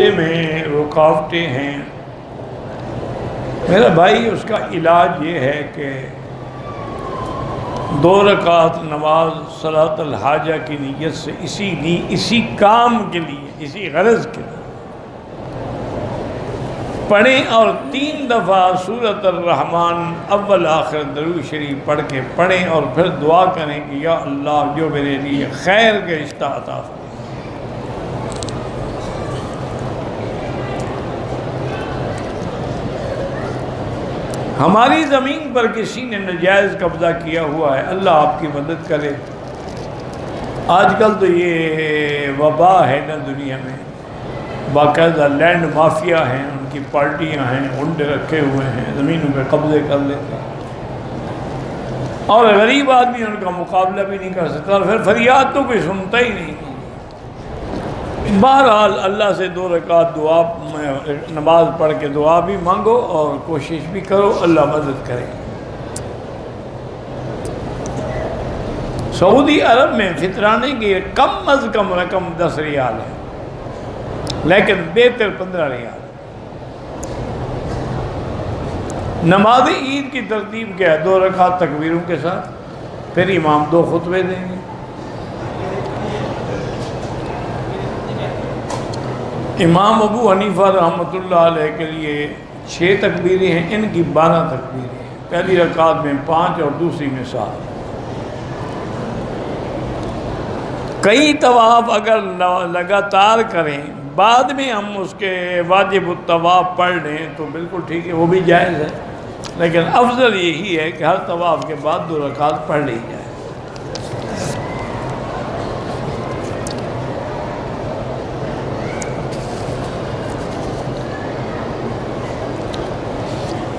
راستے میں رکاوٹیں ہیں میرا بھائی، اس کا علاج یہ ہے کہ 2 رکعت نماز صلاۃ الحاجہ کی نیت سے اسی کام کے لیے، اسی غرض کے لیے پڑھیں، اور 3 دفعہ سورۃ الرحمن اول آخر درود شریف پڑھ کے پڑھیں، اور پھر دعا کریں کہ یا اللہ جو میرے لیے خیر کے رشتہ عطا فرما۔ ہماری زمین پر کسی نے ناجائز قبضہ کیا ہوا ہے، اللہ آپ کی مدد کرے۔ آج کل تو یہ وبا ہے نا دنیا میں، باقاعدہ لینڈ مافیا ہیں، ان کی پارٹیاں ہیں، غنڈے رکھے ہوئے ہیں، زمینوں پہ قبضے کر لیتے ہیں، اور غریب آدمی ان کا مقابلہ بھی نہیں کر سکتا، اور پھر فریاد تو کوئی سنتا ہی نہیں۔ بہرحال اللہ سے 2 رکعت دعا نماز پڑھ کے دعا بھی مانگو اور کوشش بھی کرو، اللہ مدد کرے۔ سعودی عرب میں فطرانے کی کم از کم رقم 10 ریال ہے، لیکن بہتر 15 ریال۔ نماز عید کی ترتیب کیا ہے؟ 2 رکعت تکبیروں کے ساتھ، پھر امام 2 خطبے دیں گے۔ امام ابو حنیفہ رحمۃ اللہ علیہ کے لیے 6 تکبیریں ہیں، ان کی 12 تکبیریں ہیں، پہلی رکعت میں 5 اور دوسری میں 7۔ کئی طواف اگر لگاتار کریں، بعد میں ہم اس کے واجب الطواف پڑھ لیں تو بالکل ٹھیک ہے، وہ بھی جائز ہے، لیکن افضل یہی ہے کہ ہر طواف کے بعد 2 رکعت پڑھ لی جائے۔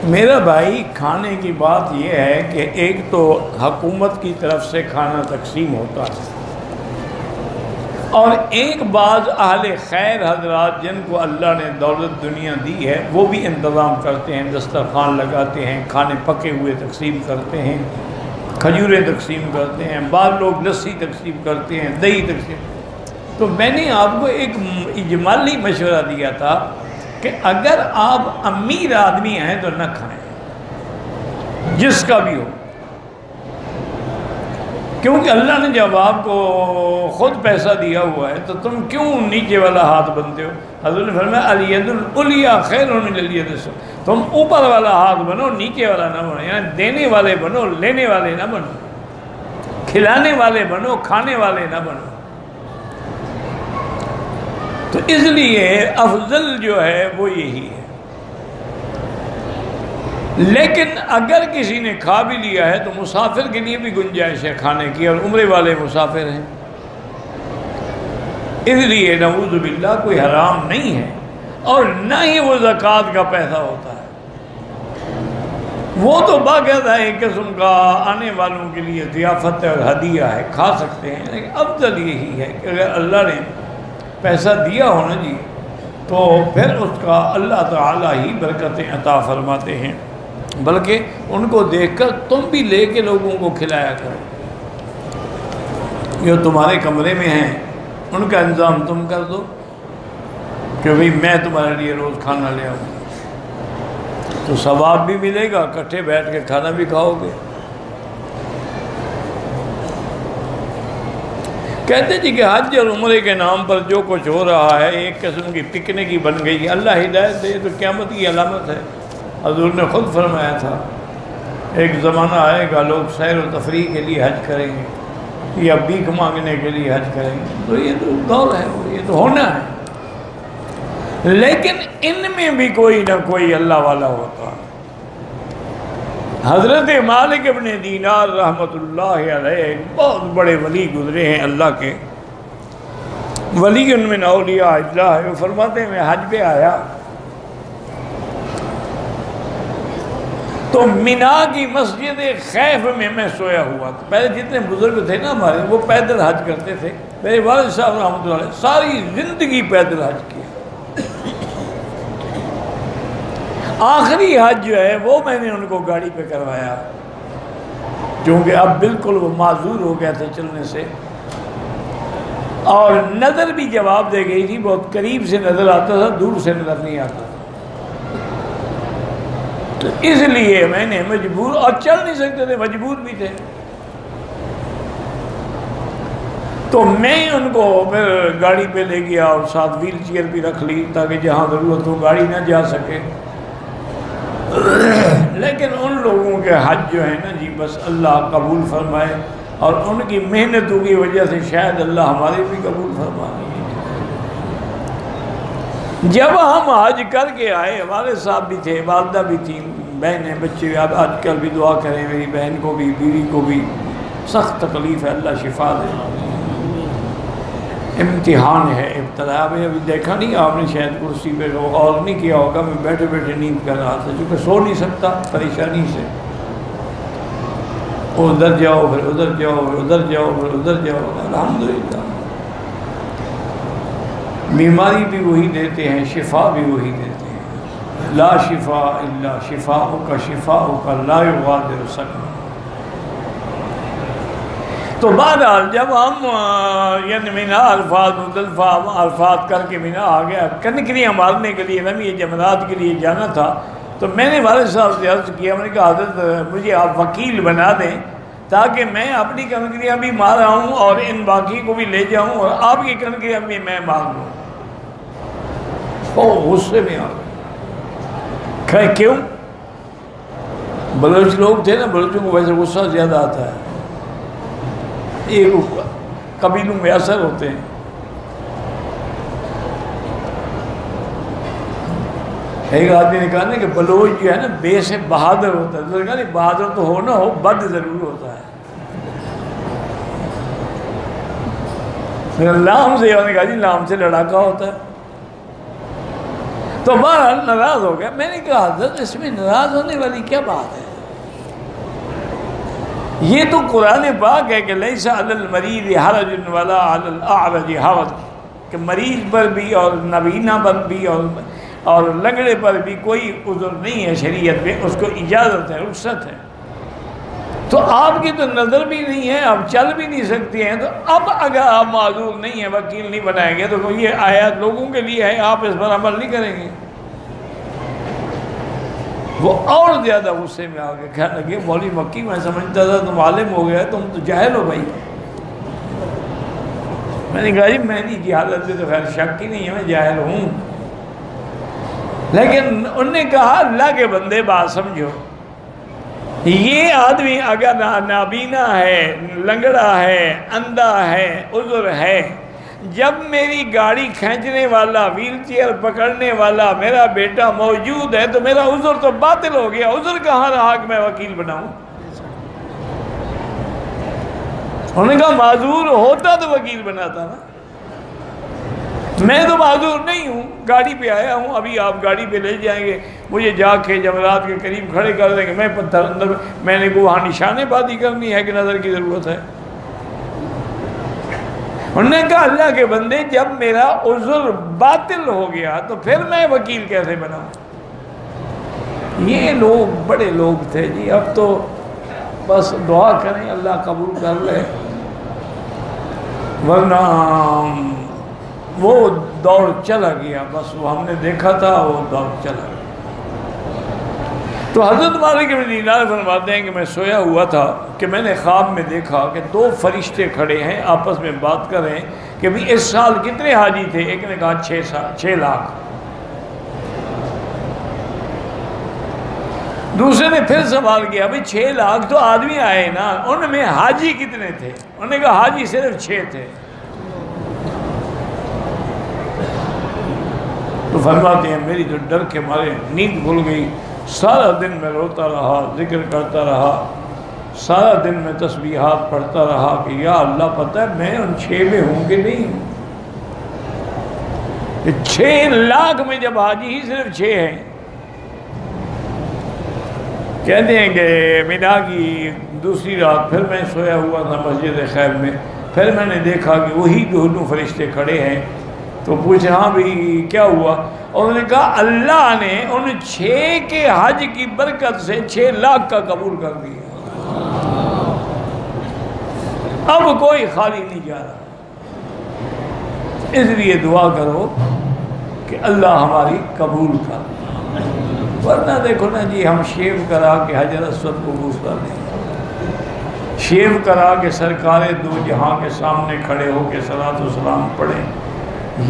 میرا بھائی، کھانے کی بات یہ ہے کہ ایک تو حکومت کی طرف سے کھانا تقسیم ہوتا ہے، اور ایک بعض اہل خیر حضرات جن کو اللہ نے دولت دنیا دی ہے وہ بھی انتظام کرتے ہیں، دسترخوان لگاتے ہیں، کھانے پکے ہوئے تقسیم کرتے ہیں، کھجوریں تقسیم کرتے ہیں، بعض لوگ لسی تقسیم کرتے ہیں، دہی تقسیم۔ تو میں نے آپ کو ایک اجمالی مشورہ دیا تھا کہ اگر آپ امیر آدمی ہیں تو نہ کھائیں، جس کا بھی ہو، کیونکہ اللہ نے جب آپ کو خود پیسہ دیا ہوا ہے تو تم کیوں نیچے والا ہاتھ بنتے ہو؟ حضرت نے فرمایا الید العلیٰ خیر من الید السفلیٰ، تم اوپر والا ہاتھ بنو، نیچے والا نہ بنو، یعنی دینے والے بنو، لینے والے نہ بنو، کھلانے والے بنو، کھانے والے نہ بنو۔ تو اس لیے افضل جو ہے وہ یہی ہے، لیکن اگر کسی نے کھا بھی لیا ہے تو مسافر کے لیے بھی گنجائش ہے کھانے کی، اور عمرے والے مسافر ہیں، اس لیے نعوذ باللہ کوئی حرام نہیں ہے، اور نہ ہی وہ زکوٰۃ کا پیسہ ہوتا ہے، وہ تو باقاعدہ ایک قسم کا آنے والوں کے لیے ضیافت ہے اور ہدیہ ہے، کھا سکتے ہیں، لیکن افضل یہی ہے کہ اگر اللہ نے پیسہ دیا ہو نا جی، تو پھر اس کا اللہ تعالیٰ ہی برکتیں عطا فرماتے ہیں، بلکہ ان کو دیکھ کر تم بھی لے کے لوگوں کو کھلایا کرو، جو تمہارے کمرے میں ہیں ان کا انتظام تم کر دو کہ بھئی میں تمہارے لیے روز کھانا لے آؤں، تو ثواب بھی ملے گا، اکٹھے بیٹھ کے کھانا بھی کھاؤ گے۔ کہتے جی کہ حج اور عمرے کے نام پر جو کچھ ہو رہا ہے ایک قسم کی پکنک ہی بن گئی، اللہ ہدایت دے تو قیامت کی علامت ہے۔ حضور نے خود فرمایا تھا ایک زمانہ آئے گا لوگ سیر و تفریح کے لیے حج کریں گے یا بھیک مانگنے کے لیے حج کریں گے، تو یہ تو دور ہے، یہ تو ہونا ہے، لیکن ان میں بھی کوئی نہ کوئی اللہ والا ہوتا ہے۔ حضرت مالک ابن دینار رحمۃ اللہ علیہ ایک بہت بڑے ولی گزرے ہیں اللہ کے، ولی من اولیاء اللہ ہے، وہ فرماتے ہیں میں حج پہ آیا تو مینا کی مسجد خیف میں سویا ہوا تھا۔ پہلے جتنے بزرگ تھے نا ہمارے وہ پیدل حج کرتے تھے، میرے والد صاحب رحمۃ اللہ علیہ ساری زندگی پیدل حج کیا، آخری حج جو ہے وہ میں نے ان کو گاڑی پہ کروایا، کیونکہ اب بالکل وہ معذور ہو گیا تھے چلنے سے۔ اور نظر بھی جواب دے گئی تھی، بہت قریب سے نظر آتا تھا، دور سے نظر نہیں آتا تھا۔ تو اس لیے میں نے مجبور، اور چل نہیں سکتے تھے، مجبور بھی تھے، تو میں ان کو پھر گاڑی پہ لے گیا اور ساتھ ویل چیئر بھی رکھ لی تاکہ جہاں ضرورت ہو گاڑی نہ جا سکے۔ لیکن ان لوگوں کے حج جو ہے نا جی، بس اللہ قبول فرمائے، اور ان کی محنتوں کی وجہ سے شاید اللہ ہمارے بھی قبول فرمائے۔ جب ہم حج کر کے آئے، ہمارے صاحب بھی تھے، والدہ بھی تھیں، بہنیں، بچے، اب آج کل بھی دعا کریں، میری بہن کو بھی، بیوی کو بھی سخت تکلیف ہے، اللہ شفا دے، امتحان ہے، ابتلا میں ابھی دیکھا نہیں آپ نے، شاید کرسی پہ اور نہیں کیا ہوگا، میں بیٹھے بیٹھے نیند کر رہا تھا، چونکہ سو نہیں سکتا پریشانی سے، ادھر جاؤ پھر ادھر جاؤ پھر ادھر جاؤ پھر ادھر جاؤ۔ الحمدللہ بیماری بھی وہی دیتے ہیں، شفا بھی وہی دیتے ہیں، لا شفا الا شفاؤک شفاؤک لا یغادر سقما۔ تو بہرحال جب ہم یعنی مینا عرفات مزدلفہ عرفات کر کے مینا آ گیا، کنکریاں مارنے کے لیے رمی جمرات کے لیے جانا تھا، تو میں نے والد صاحب سے عرض کیا، میں نے کہا حضرت مجھے آپ وکیل بنا دیں تاکہ میں اپنی کنکریاں بھی مار آؤں اور ان باقی کو بھی لے جاؤں اور آپ کی کنکریاں بھی میں مار لوں۔ غصے میں آ گئے، کیوں؟ بلوچ لوگ تھے نا، بلوچوں کو ویسے غصہ زیادہ آتا ہے، ایک قبیلوں میں اثر ہوتے ہیں۔ ایک آدمی نے کہا نا کہ بلوچ جو ہے نا بے سے بہادر ہوتا ہے، تو کہا نہیں بہادر تو ہو نہ ہو، بد ضرور ہوتا ہے۔ لام سے انہوں نے کہا جی لام سے لڑاکا ہوتا ہے۔ تو بہرحال ناراض ہو گیا۔ میں نے کہا حضرت اس میں ناراض ہونے والی کیا بات ہے؟ یہ تو قرآن پاک ہے کہ لیس علی المریض حرج ولا علی الاعرج حرج، کہ مریض پر بھی اور نابینا پر بھی اور لنگڑے پر بھی کوئی عذر نہیں ہے شریعت میں، اس کو اجازت ہے، رخصت ہے۔ تو آپ کی تو نظر بھی نہیں ہے، آپ چل بھی نہیں سکتی ہیں، تو اب اگر آپ معذور نہیں ہیں، وکیل نہیں بنائیں گے، تو یہ آیات لوگوں کے لیے ہے، آپ اس پر عمل نہیں کریں گے۔ وہ اور زیادہ غصے میں آ گئے، کہنے لگے مولوی مکی میں سمجھتا تھا تم عالم ہو گیا، تم تو جاہل ہو بھائی۔ میں نے کہا جی میں نہیں، جہالت سے تو خیر شک ہی نہیں ہے، میں جاہل ہوں، لیکن انہوں نے کہا اللہ کے بندے بات سمجھو، یہ آدمی اگر نابینا ہے، لنگڑا ہے، اندھا ہے، عذر ہے، جب میری گاڑی کھینچنے والا، ویل چیئر پکڑنے والا میرا بیٹا موجود ہے تو میرا عذر تو باطل ہو گیا، عذر کہاں رہا کہ میں وکیل بناؤں؟ انہوں نے کہا معذور ہوتا تو وکیل بناتا نا، میں تو معذور نہیں ہوں، گاڑی پہ آیا ہوں، ابھی آپ گاڑی پہ لے جائیں گے، مجھے جا کے جمرات کے قریب کھڑے کر دیں گے، میں پتھر اندر، میں نے کو وہاں نشانے بازی کرنی ہے کہ نظر کی ضرورت ہے؟ انہوں نے کہا اللہ کے بندے جب میرا عذر باطل ہو گیا تو پھر میں وکیل کیسے بناؤں؟ یہ لوگ بڑے لوگ تھے جی، اب تو بس دعا کریں اللہ قبول کر لے، ورنہ وہ دور چلا گیا، بس وہ ہم نے دیکھا تھا، وہ دور چلا گیا۔ تو حضرت مالک بن دینار فرماتے ہیں کہ میں سویا ہوا تھا کہ میں نے خواب میں دیکھا کہ دو فرشتے کھڑے ہیں، آپس میں بات کر رہے ہیں کہ بھی اس سال کتنے حاجی تھے؟ ایک نے کہا 6 لاکھ، دوسرے نے پھر سوال کیا بھئی 6 لاکھ تو آدمی آئے نا، ان میں حاجی کتنے تھے؟ انہوں نے کہا حاجی صرف 6 تھے۔ تو فرماتے ہیں میری تو ڈر کے مارے نیند کھل گئی، سارا دن میں روتا رہا، ذکر کرتا رہا، سارا دن میں تسبیحات پڑھتا رہا کہ یا اللہ پتہ ہے میں ان 6 میں ہوں کہ نہیں ہوں۔ 6 لاکھ میں جب حاجی ہی صرف 6 ہیں۔ کہتے ہیں کہ مینا کی دوسری رات پھر میں سویا ہوا تھا مسجد خیب میں، پھر میں نے دیکھا کہ وہی دونوں فرشتے کھڑے ہیں، تو پوچھے ہاں بھی کیا ہوا؟ اور انہوں نے کہا اللہ نے ان 6 کے حج کی برکت سے 6 لاکھ کا قبول کر دیا، اب کوئی خالی نہیں جا رہا۔ اس لیے دعا کرو کہ اللہ ہماری قبول کر، ورنہ دیکھو نا جی، ہم شیو کرا کے حجر اسود کو بوس کر دیں، شیو کرا کے سرکار دو جہاں کے سامنے کھڑے ہو کے صلاۃ و سلام پڑھیں،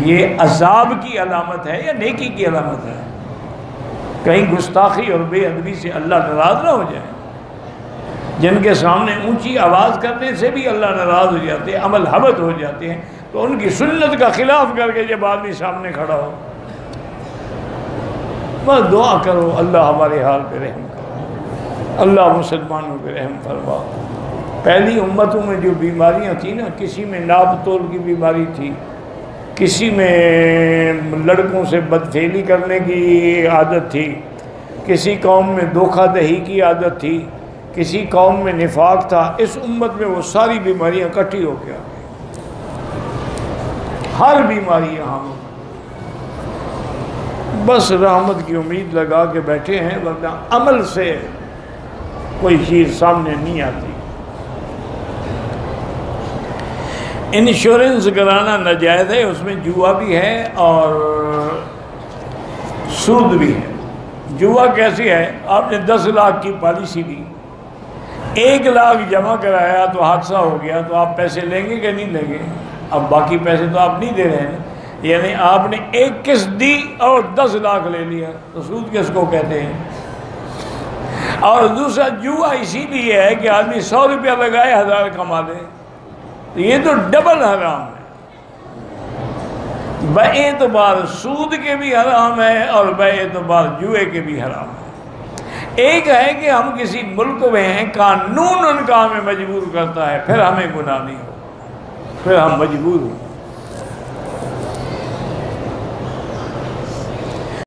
یہ عذاب کی علامت ہے یا نیکی کی علامت ہے؟ کہیں گستاخی اور بے ادبی سے اللہ ناراض نہ ہو جائے؟ جن کے سامنے اونچی آواز کرنے سے بھی اللہ ناراض ہو جاتے ہیں، عمل حبط ہو جاتے ہیں، تو ان کی سنت کا خلاف کر کے جب آدمی سامنے کھڑا ہو، بس دعا کرو اللہ ہمارے حال پہ رحم کرو، اللہ مسلمانوں پہ رحم فرما۔ پہلی امتوں میں جو بیماریاں تھیں نا، کسی میں ناپ تول کی بیماری تھی، کسی میں لڑکوں سے بدفعلی کرنے کی عادت تھی، کسی قوم میں دھوکہ دہی کی عادت تھی، کسی قوم میں نفاق تھا، اس امت میں وہ ساری بیماریاں اکٹھی ہو گیا، ہر بیماری یہاں بس رحمت کی امید لگا کے بیٹھے ہیں، ورنہ عمل سے کوئی چیز سامنے نہیں آتی۔ انشورنس کرانا ناجائز ہے، اس میں جوا بھی ہے اور سود بھی ہے۔ جوا کیسی ہے؟ آپ نے 10 لاکھ کی پالیسی دی، 1 لاکھ جمع کرایا تو حادثہ ہو گیا، تو آپ پیسے لیں گے کہ نہیں لیں گے؟ اب باقی پیسے تو آپ نہیں دے رہے ہیں، یعنی آپ نے 1 قسط دی اور 10 لاکھ لے لیا، تو سود کس کو کہتے ہیں؟ اور دوسرا جوا اسی لیے ہے کہ آدمی 100 روپیہ لگائے 1000 کما لے، یہ تو ڈبل حرام ہے، باعتبار سود کے بھی حرام ہے اور باعتبار جوئے کے بھی حرام ہے۔ ایک ہے کہ ہم کسی ملک میں ہیں، قانون ان کا ہمیں مجبور کرتا ہے، پھر ہمیں گناہ نہیں ہو، پھر ہم مجبور ہوں۔